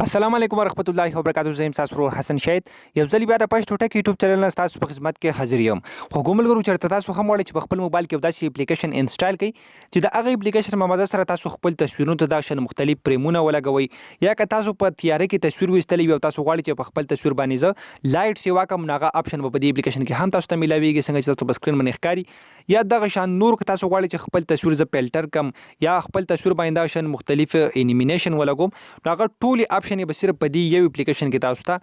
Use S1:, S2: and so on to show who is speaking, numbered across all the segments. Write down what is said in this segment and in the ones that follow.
S1: السلام علیکم ورحمت الله وبرکاتہ. زه یم تاسو ورور حسن شهید. یو ځل بیا د پښتو ټک یوټیوب چینل نه تاسو په خدمت کې حاضر یم. خو ګوملګرو چېرته تاسو هم وړئ چې په خپل موبایل کې داسې اپلیکیشن انسټال کړئ چې د هغه اپلیکیشن په مدد سره تاسو خپل تصویرونو ته داسې مختلف پریمونه ولګوئ، یا که تاسو په تیاره کې تصویر ویستلی وي او تاسو غواړئ چې په خپل تصویر باندې زه لایټ سیوا کړم، نو هغه اپشن په دې اپلیکیشن کې هم تاسو ته ملاویږي څنګه چې تاسو په سکرین باندې ښکاري. یا دغه شان نور که تاسو غواړئ چې خپل تصویر زه فلټر کړم یا خپل تصویر باندې دغه شان مختلف انیمیشن ولګوم، نو هغه ټولې اپشن یې به صرف په دې یو اپلیکیشن کې تاسو ته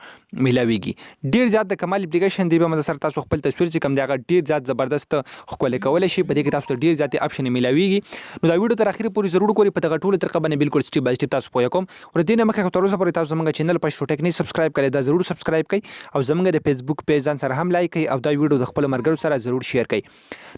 S1: ملاویږي. ډیر زیات د کمال اپلیکیشن دی، په مدد سره تاسو خپل تصویر چې کوم دی هغه ډیر زیات زبردست ښکلی کولی شي. په دې کې تاسو ته ډیر زیاتې اپشن ملاویږي. نو دا ویډیو تر اخره پورې ضرور ګورئ. په دغه ټولو طریقه باندې بالکل سټیپ بای سټیپ تاسو پوهه کوم. ور دې نه مخکې تر اوسه پورې تاسو زموږ چینل پښتو ټک نه سبسکرایب کړئ، دا ضرور سبسکرایب کړئ او زموږ د فیسبوک پیج ځان سره هم لایک کړئ او دا ویډیو د خپل ملګرو سره ضرور شیر کړئ.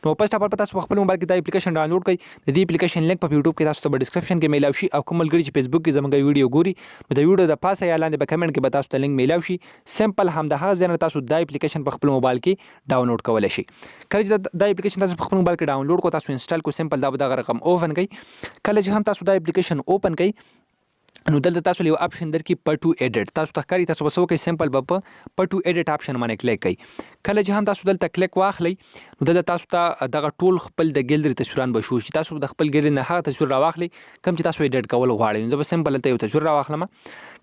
S1: نو پس تاسو په خپل موبایل کې دا اپلیکیشن ډاونلوډ کړئ. د دې اپلیکیشن لینک په یوټیوب کې تاسو ته په ډسکرپشن کې میلاو شي، او کوم ملګري چې فیسبوک کې زموږ ویډیو ګوري نو د ویډیو د پاسه یا لاندې په کمنټ کې به تاسو ته لینک میلاو شي. سمپل همدغه ځای نه تاسو دا اپلیکیشن په خپل موبایل کې ډاونلوډ کولی شي. کله چې دا اپلیکیشن تاسو په خپل موبایل کې ډاونلوډ کو، تاسو انسټال کو، سمپل دا به دغه رقم اوپن کړئ. کله چې هم تاسو دا اپلیکیشن اوپن کړئ نو دلته تاسو یو اپشن درکې پټو ایډیټ تاسو ته ښکاري. تاسو به څه وکړئ، سمپل به په پټو ایډیټ اپشن باندې کلیک کړئ. کله چې هم تاسو دلته کلیک واخلئ نو دلته تاسو ته دغه ټول خپل د ګیلري تصویران به شو چې تاسو د خپل ګیلري نه هغه تصویر راواخلئ کوم چې تاسو ایډیټ کول غواړئ. نو زه به سمپل دلته یو تصویر راواخلم.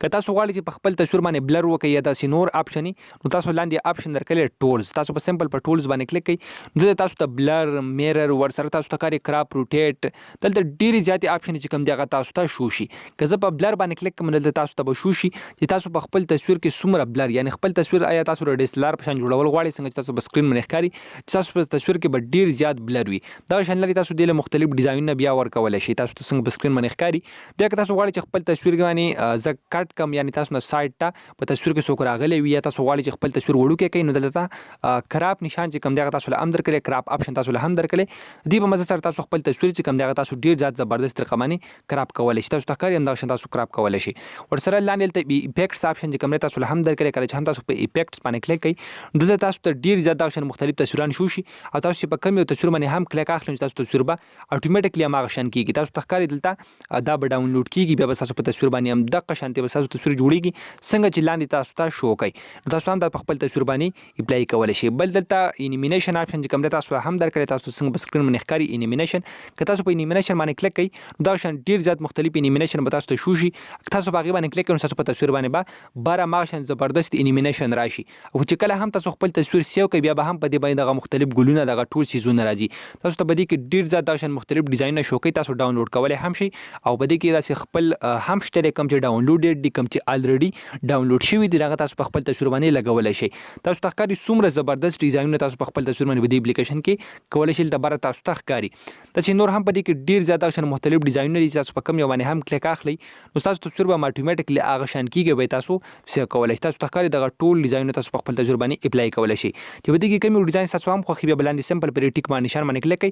S1: که تاسو غواړئ چې په خپل تصویر باندې بلر وکړئ یا داسې نور اپشن نو تاسو لاندې اپشن درکړی ټولز، تاسو په سمپل په ټولز باندې کلیک کړئ. دلته تاسو ته بلر، میرر، ورسره تاسو ته کاري کراپ، روټیټ، دلته ډېرې زیاتې اپشن چې کوم دی هغه تاسو ته شو شي. که زه په بلر باندې کلیک کوم دلته تاسو ته به شو شي چې تاسو په خپل تصویر کې څومره بلر، یعنی خپل تصویر آیا تاسو د DSLR په شان جوړول غواړئ څنګه چې تاسو په سکرین باندې ښکاري چې تاسو په تصویر کې به ډیر زیات بلر وي. دغه شان لري تاسو د مختلف ډیزاینونه بیا ورکولی شئ تاسو ته څنګه په سکرین باندې ښکاري. بیا که تاسو غواړئ چې خپل تصویر باندې زه کټ کم، یعنی تاسو نه سایډ ته په تصویر کې څوک راغلی وي یا تاسو غواړئ چې خپل تصویر وړوکی کړئ نو دلته کراپ نشان چې کوم دی هغه تاسو له هم درکړی، کراپ اپشن تاسو له هم درکړی. دې په مدد سره تاسو خپل تصویر چې کوم دی هغه تاسو ډیر زیات زبردست طریقه باندې کراپ کولی شئ. تاسو ته ښکاري همدغه شان تاسو کراپ کولی شئ. ورسره لاندې دلته ایفیکټس اپشن چې کوم دی تاسو له هم درکړی. کله چې هم تاسو په ایفیکټس باندې کلیک کړئ دلته تاسو ته ډیر زیات دغه شان مختلف تصویران شو شي او تاسو چې په کوم یو تصویر باندې هم کلیک اخلئ تاسو تصویر به اتوماتیکلی هماغه شان کیږي. تاسو ته ښکاري دلته دا به ډاونلوډ کیږي، بیا به تاسو په تصویر باندې هم دغه شانتي به تاسو تصویر جوړیږي څنګه چې لاندې تاسو ته شو کوي. نو تاسو هم دا په خپل تصویر باندې اپلای کولی شئ. بل دلته انیمیشن اپشن چې کوم دی تاسو هم درکړی، تاسو څنګه په سکرین باندې ښکاري انیمیشن. که تاسو په انیمیشن باندې کلیک کړئ نو دغه شان ډیر زیات مختلف انیمیشن به تاسو ته شو شي. تاسو په هغې باندې کلیک کړئ نو تاسو په تصویر باندې به بار هماغه شان زبردست انیمیشن راشي. او چې کله هم تاسو خپل تصویر سیو کوئ بیا به هم په دې باندې دغه مختلف ګلونه دغه ټول څیزونه راځي. تاسو ته په دې کې ډیر زیات دغه شان مختلف ډیزاینونه شو کوي، تاسو ډاونلوډ کولی هم شئ او په دې کې داسې خپل هم شته دی کوم چې ډاونلوډ دي، کوم چې الریډي ډاونلوډ شوي دي هغه تاسو په خپل تصویر باندې لګولی شئ. تاسو ته ښکاري څومره زبردست ډیزاینونه تاسو په خپل تصویر باندې په دې اپلیکیشن کې کولی شئ. دلته بره تاسو ته ښکاري داسې نور هم په دې کې ډیر زیات دغه شان مختلف ډیزاینونه دي چې تاسو په کوم یو باندې هم کلیک اخلئ نو تاسو تصویر به اتوماتیکلی هغه شان کیږي، به تاسو سیو کولی شئ. تاسو ته ښکاري دغه ټول ډیزاینونه تاسو په خپل تصویر باندې اپلای کولی شئ. چې په دې کې کوم ډیزاین تاسو هم خوښي بیا به لاندې سمپل پر ټیک باندې نشان باندې کلیک کړئ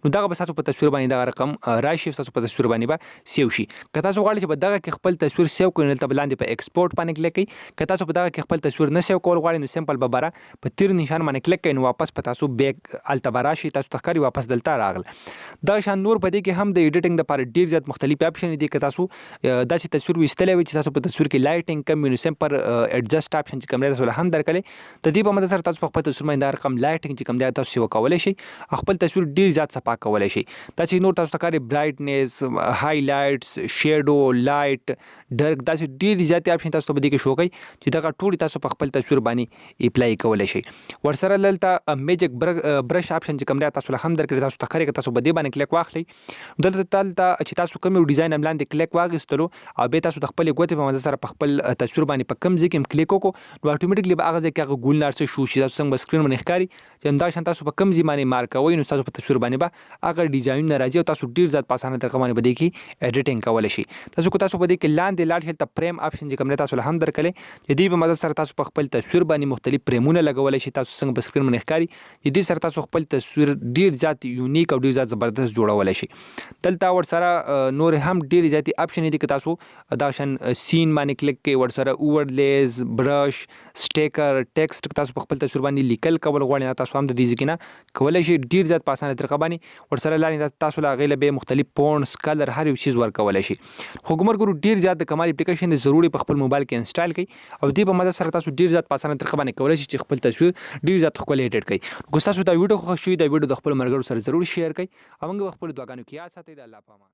S1: نو دغه به تاسو په تصویر باندې دغه رقم راشي، تاسو په تصویر باندې به سیو شي. که تاسو غواړئ چې په دغه کې خپل تصویر سیو کړئ نو دلته به لاندې په ایکسپورټ باندې کلیک کړئ. که تاسو په دغه کې خپل تصویر نه سیو کول غواړئ نو سمپل به بره په تیر نشان باندې کلیک کړئ نو واپس په تاسو بیک هلته به راشي. تاسو ته ښکاري واپس دلته راغله. دغه شان نور په دې کې هم د ایډیټینګ دپاره ډیر زیات مختلف اپشن دي. که تاسو داسې تصویر ویستلی وي چې تاسو په تصویر کې لایټینګ کم وي نو سمپل ایډجسټ اپشن چې کوم دی تاسو له هم درکړی. د دې په مدد سره تاسو په خپل تصویر باندې دا رقم لایټینګ چې کوم دی تاسو سیو کولی شئ، خپل تصویر ډیر زیات صفا کولی شئ. دا چې نور تاسو ته ښکاري برایټنس، هایلایټس، شیډو، لایټ، ډرک، داسې ډېرې زیاتې اپشن تاسو ته په دې کې شو کوي چې دغه ټولې تاسو په خپل تصویر باندې اپلای کولی شئ. ورسره دلته میجیک برش اپشن چې کوم دی تاسو له هم درکړی. تاسو ته ښکاري که تاسو په دې باندې کلیک واخلئ دلته چې تاسو کوم یو ډیزاین هم لاندې کلیک واخیستلو او بیا تاسو د خپلې ګوتې په مدد سره په خپل تصویر باندې په کوم ځای کې هم کلیک وکړو نو اتوماتیکلی به هغه ځای کې هغه ګل نار شو شي. تاسو څنګه به سکرین باندې ښکاري چې همدغه شان تاسو په کوم ځای باندې مارک کوئ نو تاسو په تصویر باندې به هغه ډیزاینونه راځي او تاسو ډیر زیات په اسانه طریقه باندې په دې کې ایډیټینګ کولی شئ. تاسو په دې کې لاندې لاړ شئ هلته فریم اپشن چې کوم دی تاسو له هم درکړی چې دې په مدد سره تاسو په خپل تصویر باندې مختلف فریمونه لګولی شئ. تاسو څنګه په سکرین باندې ښکاري چې دې سره تاسو خپل تصویر ډیر زیات یونیک او ډیر زیات زبردست جوړولی شئ. دلته ورسره نور هم ډیر زیاتې اپشن دي. که تاسو دغه شان سین باندې کلیک کړئ، ورسره اوورلیز، برش، سټیکر، ټیکسټ تاسو په خپل تصویر باندې لیکل کول غواړئ تاسو هم د دې ځای کې نه کولی شئ ډیر زیات په اسانه طریقه باندې. ورسره لاندې تاسو له هغې له بیا مختلف فونټس، کلر، هر یو چیز ورکولی شئ. خو ګمرګرو ډیر زیات د د کمال اپلیکیشن د ضروري په خپل موبایل کې انسټال کړئ او دې په مدد سره تاسو ډیر زیات په اسانه طریقه باندې کولی شئ چې خپل تصویر ډیر زیات ښکلی ایډیټ کړئ. که تاسو دا ویډیو خوښ شوي دا ویډیو د خپل ملګرو سره ضرور شیر کړئ او موږ به خپلو دعاګانو کې یاد ساتئ. د الله په امان.